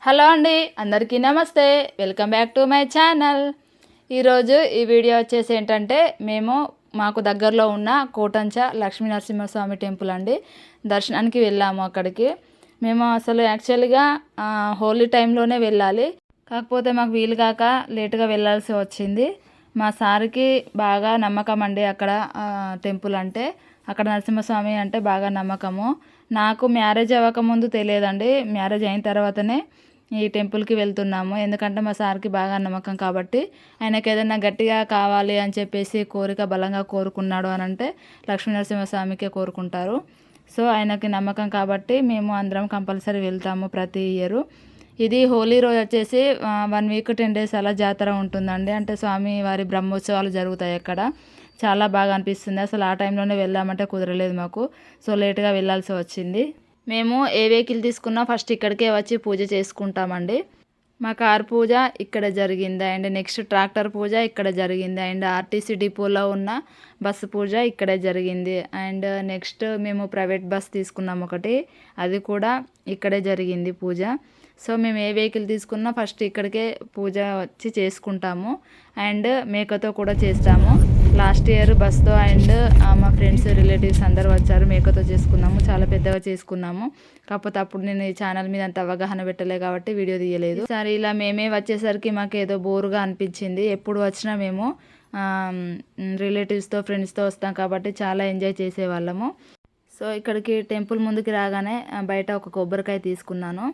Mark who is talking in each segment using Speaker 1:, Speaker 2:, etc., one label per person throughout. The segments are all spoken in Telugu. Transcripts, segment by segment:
Speaker 1: హలో అండి, అందరికీ నమస్తే. Welcome back to my channel. ఈరోజు ఈ వీడియో వచ్చేసి ఏంటంటే మాకు దగ్గరలో ఉన్న కోటంచ లక్ష్మీ నరసింహస్వామి టెంపుల్ అండి, దర్శనానికి వెళ్ళాము. అక్కడికి మేము అసలు యాక్చువల్గా హోలీ టైంలోనే వెళ్ళాలి, కాకపోతే మాకు వీలు కాక లేటుగా వెళ్ళాల్సి వచ్చింది. మా సార్కి బాగా నమ్మకం అండి అక్కడ టెంపుల్ అంటే, అక్కడ నరసింహస్వామి అంటే బాగా నమ్మకము. నాకు మ్యారేజ్ అవ్వకముందు తెలియదండి, మ్యారేజ్ అయిన తర్వాతనే ఈ టెంపుల్కి వెళ్తున్నాము. ఎందుకంటే మా సార్కి బాగా నమ్మకం కాబట్టి, ఆయనకి ఏదైనా గట్టిగా కావాలి అని చెప్పేసి కోరిక బలంగా కోరుకున్నాడు అని అంటే లక్ష్మీ నరసింహస్వామికే కోరుకుంటారు. సో ఆయనకి నమ్మకం కాబట్టి మేము అందరం కంపల్సరీ వెళ్తాము ప్రతి ఇయరు. ఇది హోలీ రోజు వచ్చేసి 1 వీక్ 10 days అలా జాతర ఉంటుందండి. అంటే స్వామి వారి బ్రహ్మోత్సవాలు జరుగుతాయి అక్కడ. చాలా బాగా అనిపిస్తుంది. అసలు ఆ టైంలోనే వెళ్దామంటే కుదరలేదు మాకు, సో లేట్గా వెళ్ళాల్సి వచ్చింది. మేము ఏ వెహికల్ తీసుకున్నా ఫస్ట్ ఇక్కడికే వచ్చి పూజ చేసుకుంటామండి. మా కార్ పూజ ఇక్కడ జరిగింది, అండ్ నెక్స్ట్ ట్రాక్టర్ పూజ ఇక్కడ జరిగింది, అండ్ ఆర్టీసీ డిపోలో ఉన్న బస్సు పూజ ఇక్కడే జరిగింది, అండ్ నెక్స్ట్ మేము ప్రైవేట్ బస్ తీసుకున్నాం ఒకటి, అది కూడా ఇక్కడే జరిగింది పూజ. సో మేము ఏ వెహికల్ తీసుకున్నా ఫస్ట్ ఇక్కడికే పూజ వచ్చి చేసుకుంటాము, అండ్ మేకతో కూడా చేస్తాము. లాస్ట్ ఇయర్ బస్తో అండ్ మా ఫ్రెండ్స్ రిలేటివ్స్ అందరూ వచ్చారు, మేకతో చేసుకున్నాము, చాలా పెద్దగా చేసుకున్నాము. కాకపోతే అప్పుడు నేను ఈ ఛానల్ మీద అంత అవగాహన పెట్టలే కాబట్టి వీడియో తీయలేదు. సరే ఇలా మేమే వచ్చేసరికి మాకు ఏదో బోరుగా అనిపించింది. ఎప్పుడు వచ్చినా మేము రిలేటివ్స్తో ఫ్రెండ్స్తో వస్తాం కాబట్టి చాలా ఎంజాయ్ చేసేవాళ్ళము. సో ఇక్కడికి టెంపుల్ ముందుకి రాగానే బయట ఒక కొబ్బరికాయ తీసుకున్నాను.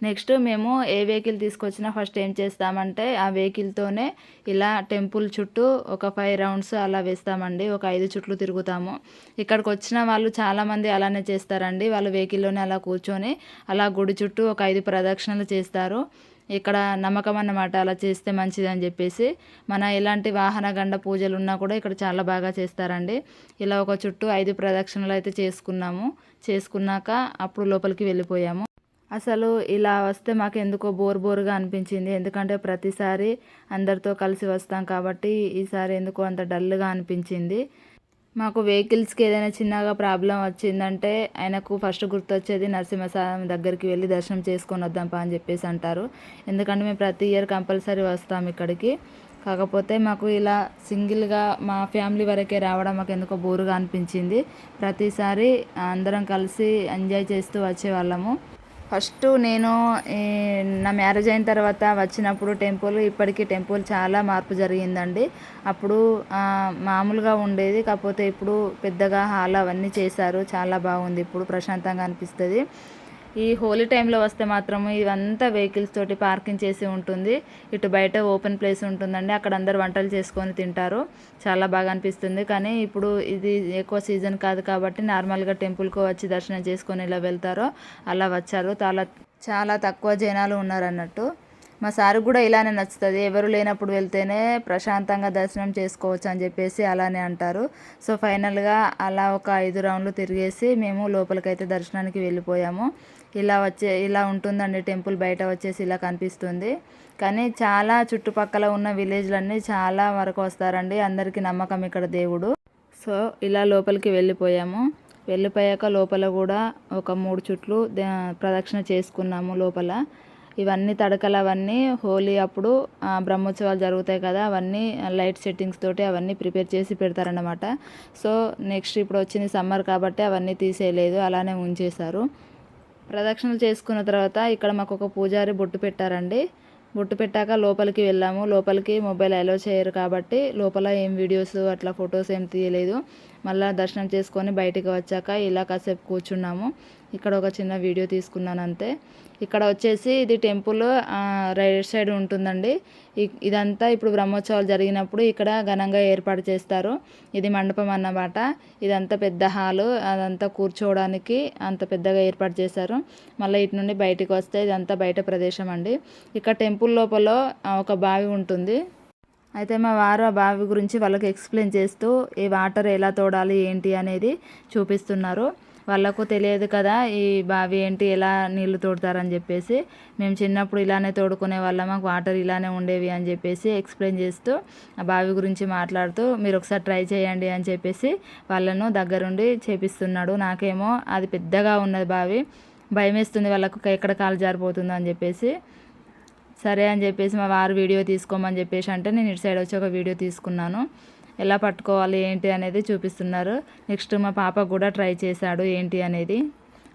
Speaker 1: నెక్స్ట్ మేము ఏ వెహికల్ తీసుకొచ్చినా ఫస్ట్ ఏం చేస్తామంటే ఆ వెహికల్తోనే ఇలా టెంపుల్ చుట్టూ ఒక 5 rounds అలా వేస్తామండి. ఒక 5 చుట్లు తిరుగుతాము. ఇక్కడికి వచ్చిన వాళ్ళు చాలామంది అలానే చేస్తారండి. వాళ్ళు వెహికల్లోనే అలా కూర్చొని అలా గుడి చుట్టూ ఒక 5 ప్రదక్షిణలు చేస్తారు. ఇక్కడ నమ్మకం అన్నమాట, అలా చేస్తే మంచిదని చెప్పేసి. మన ఎలాంటి వాహన గండ పూజలు ఉన్నా కూడా ఇక్కడ చాలా బాగా చేస్తారండి. ఇలా ఒక చుట్టూ 5 ప్రదక్షిణలు అయితే చేసుకున్నాక అప్పుడు లోపలికి వెళ్ళిపోయాము. అసలు ఇలా వస్తే మాకు ఎందుకో బోరుగా అనిపించింది. ఎందుకంటే ప్రతిసారి అందరితో కలిసి వస్తాం కాబట్టి ఈసారి ఎందుకో అంత డల్గా అనిపించింది. మాకు వెహికల్స్కి ఏదైనా చిన్నగా ప్రాబ్లం వచ్చిందంటే ఆయనకు ఫస్ట్ గుర్తొచ్చేది నరసింహస్వామి దగ్గరికి వెళ్ళి దర్శనం చేసుకొని వద్దాంపా అని చెప్పేసి అంటారు. ఎందుకంటే మేము ప్రతి ఇయర్ కంపల్సరీ వస్తాం ఇక్కడికి. కాకపోతే మాకు ఇలా సింగిల్గా మా ఫ్యామిలీ వరకే రావడం మాకు ఎందుకో బోరుగా అనిపించింది. ప్రతిసారి అందరం కలిసి ఎంజాయ్ చేస్తూ వచ్చేవాళ్ళము. ఫస్ట్ నేను నా మ్యారేజ్ అయిన తర్వాత వచ్చినప్పుడు ఇప్పటికీ టెంపుల్ చాలా మార్పు జరిగిందండి. అప్పుడు మామూలుగా ఉండేది, కాకపోతే ఇప్పుడు పెద్దగా హాల్ అవన్నీ చేశారు, చాలా బాగుంది, ఇప్పుడు ప్రశాంతంగా అనిపిస్తుంది. ఈ హోలీ టైంలో వస్తే మాత్రము ఇవంతా వెహికల్స్ తోటి పార్కింగ్ చేసి ఉంటుంది. ఇటు బయట ఓపెన్ ప్లేస్ ఉంటుందండి, అక్కడ అందరు వంటలు చేసుకొని తింటారు, చాలా బాగా అనిపిస్తుంది. కానీ ఇప్పుడు ఇది ఎక్కువ సీజన్ కాదు కాబట్టి నార్మల్గా టెంపుల్కి వచ్చి దర్శనం చేసుకొని ఇలా వెళ్తారో అలా వచ్చారు. చాలా తక్కువ జనాలు ఉన్నారు అన్నట్టు. మా సార్ కూడా ఇలానే నచ్చుతుంది, ఎవరు లేనప్పుడు వెళ్తేనే ప్రశాంతంగా దర్శనం చేసుకోవచ్చు అని చెప్పేసి అలానే అంటారు. సో ఫైనల్గా అలా ఒక 5 రౌండ్లు తిరిగేసి మేము లోపలికైతే దర్శనానికి వెళ్ళిపోయాము. ఇలా ఉంటుందండి టెంపుల్. బయట వచ్చేసి ఇలా కనిపిస్తుంది. కానీ చాలా చుట్టుపక్కల ఉన్న విలేజ్లన్నీ చాలా వరకు వస్తారండి, అందరికీ నమ్మకం ఇక్కడ దేవుడు. సో ఇలా లోపలికి వెళ్ళిపోయాక లోపల కూడా ఒక 3 చుట్లు ప్రదక్షిణ చేసుకున్నాము లోపల. ఇవన్నీ తడకలు, అవన్నీ హోలీ అప్పుడు బ్రహ్మోత్సవాలు జరుగుతాయి కదా, అవన్నీ లైట్ సెట్టింగ్స్ తోటి అవన్నీ ప్రిపేర్ చేసి పెడతారన్నమాట. సో నెక్స్ట్ ఇప్పుడు వచ్చింది సమ్మర్ కాబట్టి అవన్నీ తీసేయలేదు, అలానే ఉంచేశారు. ప్రదక్షిణలు చేసుకున్న తర్వాత ఇక్కడ మాకు ఒక పూజారి బొట్టు పెట్టారండి. బొట్టు పెట్టాక లోపలికి వెళ్ళాము. లోపలికి మొబైల్ అలో చేయరు కాబట్టి లోపల ఏం వీడియోస్ అట్లా ఫొటోస్ ఏం తీయలేదు. మళ్ళీ దర్శనం చేసుకొని బయటికి వచ్చాక ఇలా కాసేపు కూర్చున్నాము. ఇక్కడ ఒక చిన్న వీడియో తీసుకున్నాను అంతే. ఇక్కడ వచ్చేసి ఇది టెంపుల్ రైట్ సైడ్ ఉంటుందండి. ఇదంతా ఇప్పుడు బ్రహ్మోత్సవాలు జరిగినప్పుడు ఇక్కడ ఘనంగా ఏర్పాటు చేస్తారు. ఇది మండపం అన్నమాట. ఇదంతా పెద్ద హాలు, అదంతా కూర్చోవడానికి అంత పెద్దగా ఏర్పాటు చేశారు. మళ్ళీ ఇటు నుండి బయటికి వస్తే ఇదంతా బయట ప్రదేశం అండి. ఇక్కడ టెంపుల్ లోపల ఒక బావి ఉంటుంది. అయితే మా వారు ఆ బావి గురించి వాళ్ళకి ఎక్స్ప్లెయిన్ చేస్తూ ఈ వాటర్ ఎలా తోడాలి ఏంటి అనేది చూపిస్తున్నారు. వాళ్ళకు తెలియదు కదా ఈ బావి ఏంటి, ఎలా నీళ్లు తోడతారని చెప్పేసి. మేము చిన్నప్పుడు ఇలానే తోడుకునే వాళ్ళం, మాకు వాటర్ ఇలానే ఉండేవి అని చెప్పేసి ఎక్స్ప్లెయిన్ చేస్తూ ఆ బావి గురించి మాట్లాడుతూ మీరు ఒకసారి ట్రై చేయండి అని చెప్పేసి వాళ్ళను దగ్గరుండి చేపిస్తున్నాడు. నాకేమో అది పెద్దగా ఉన్నది బావి, భయం వేస్తుంది వాళ్ళకు ఎక్కడ కాలు జారిపోతుందో అని చెప్పేసి. సరే అని చెప్పేసి మా వారు వీడియో తీసుకోమని చెప్పేసి అంటే నేను ఇటు సైడ్ వచ్చి ఒక వీడియో తీసుకున్నాను. ఎలా పట్టుకోవాలి ఏంటి అనేది చూపిస్తున్నారు. నెక్స్ట్ మా పాప కూడా ట్రై చేశాడు ఏంటి అనేది.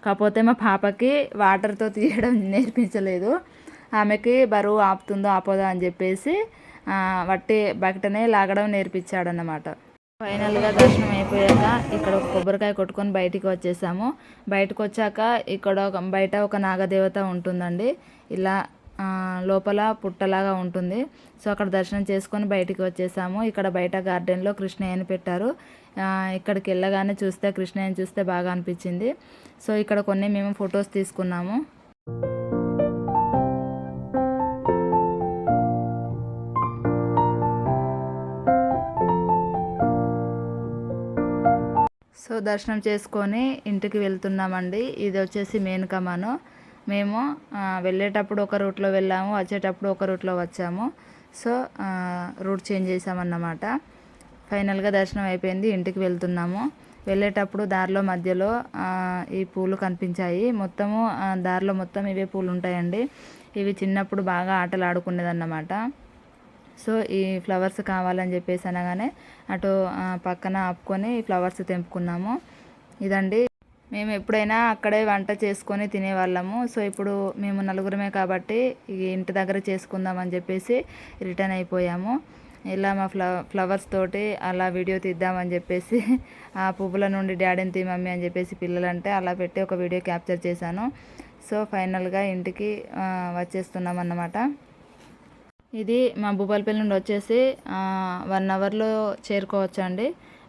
Speaker 1: కాకపోతే మా పాపకి వాటర్తో తీయడం నేర్పించలేదు. ఆమెకి బరువు ఆపుతుందో ఆపోదో అని చెప్పేసి వట్టి బకెటనే లాగడం నేర్పించాడన్నమాట. ఫైనల్గా దర్శనం అయిపోయాక ఇక్కడ ఒక కొబ్బరికాయ కొట్టుకొని బయటికి వచ్చేసాము. బయటకు వచ్చాక ఇక్కడ బయట ఒక నాగదేవత ఉంటుందండి. ఇలా లోపల పుట్టలాగా ఉంటుంది. సో అక్కడ దర్శనం చేసుకొని బయటికి వచ్చేసాము. ఇక్కడ బయట గార్డెన్లో కృష్ణయ్యని పెట్టారు. ఇక్కడికి వెళ్ళగానే చూస్తే కృష్ణయ్యని చూస్తే బాగా అనిపించింది. సో ఇక్కడ కొన్ని మేము ఫొటోస్ తీసుకున్నాము. సో దర్శనం చేసుకొని ఇంటికి వెళ్తున్నామండి. ఇది వచ్చేసి మెయిన్ కమాను. మేము వెళ్ళేటప్పుడు ఒక రూట్లో వెళ్ళాము, వచ్చేటప్పుడు ఒక రూట్లో వచ్చాము. సో రూట్ చేంజ్ చేసామన్నమాట. ఫైనల్గా దర్శనం అయిపోయింది, ఇంటికి వెళ్తున్నాము. వెళ్ళేటప్పుడు దారిలో మధ్యలో ఈ పూలు కనిపించాయి. మొత్తము దారిలో మొత్తం ఇవే పూలు ఉంటాయండి. ఇవి చిన్నప్పుడు బాగా ఆటలు ఆడుకునేదన్నమాట. సో ఈ ఫ్లవర్స్ కావాలని చెప్పేసి అనగానే అటు పక్కన ఆపుకొని ఫ్లవర్స్ తెంపుకున్నాము. ఇదండి, మేము ఎప్పుడైనా అక్కడే వంట చేసుకొని తినేవాళ్ళము. సో ఇప్పుడు మేము నలుగురమే కాబట్టి ఇంటి దగ్గర చేసుకుందామని చెప్పేసి రిటర్న్ అయిపోయాము. ఇలా మా ఫ్లవర్స్ తోటి అలా వీడియో తీద్దామని చెప్పేసి ఆ పువ్వుల నుండి డాడీని తీ మమ్మీ అని చెప్పేసి పిల్లలంటే అలా పెట్టి ఒక వీడియో క్యాప్చర్ చేశాను. సో ఫైనల్గా ఇంటికి వచ్చేస్తున్నాం అన్నమాట. ఇది మా భూపాలపల్లి నుండి వచ్చేసి 1 అవర్లో చేరుకోవచ్చండి.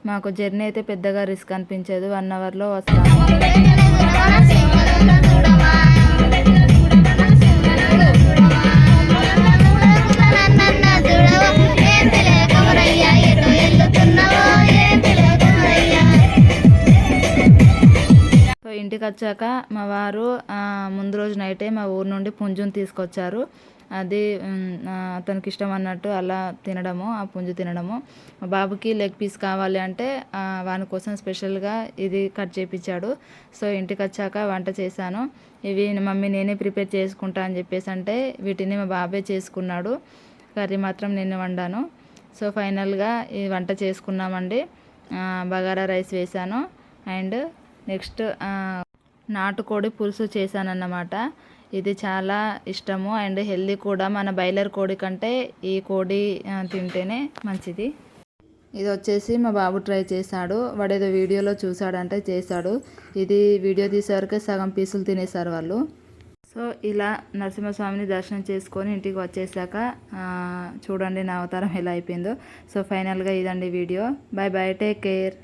Speaker 1: మాకు జర్నీ అయితే పెద్దగా రిస్క్ అనిపించదు. 1 అవర్లో వస్తాము. ఇంటికి వచ్చాక మా వారు ముందు రోజు నైటే మా ఊరు నుండి పుంజుని తీసుకొచ్చారు. అది అతనికి ఇష్టం అన్నట్టు అలా తినడము, ఆ పుంజు తినడము. మా బాబుకి లెగ్ పీస్ కావాలి అంటే వాని కోసం స్పెషల్గా ఇది కట్ చేయించాడు. సో ఇంటికి వచ్చాక వంట చేశాను. ఇవి మమ్మీ నేనే ప్రిపేర్ చేసుకుంటా అని చెప్పేసి అంటే వీటిని మా బాబే చేసుకున్నాడు. కర్రీ మాత్రం నేను వండాను. సో ఫైనల్గా ఈ వంట చేసుకున్నామండి. బగారా రైస్ వేసాను అండ్ నెక్స్ట్ నాటుకోడి పులుసు చేశానన్నమాట. ఇది చాలా ఇష్టము అండ్ హెల్దీ కూడా. మన బాయిలర్ కోడి కంటే ఈ కోడి తింటేనే మంచిది. ఇది వచ్చేసి మా బాబు ట్రై చేశాడు. వాడు ఏదో వీడియోలో చూసాడంటే చేశాడు. ఇది వీడియో తీసేవరకే సగం పీసులు తినేశారు వాళ్ళు. సో ఇలా నరసింహస్వామిని దర్శనం చేసుకొని ఇంటికి వచ్చేసాక చూడండి నా అవతారం ఎలా అయిపోయిందో. సో ఫైనల్గా ఇదండి video. Bye bye, take care.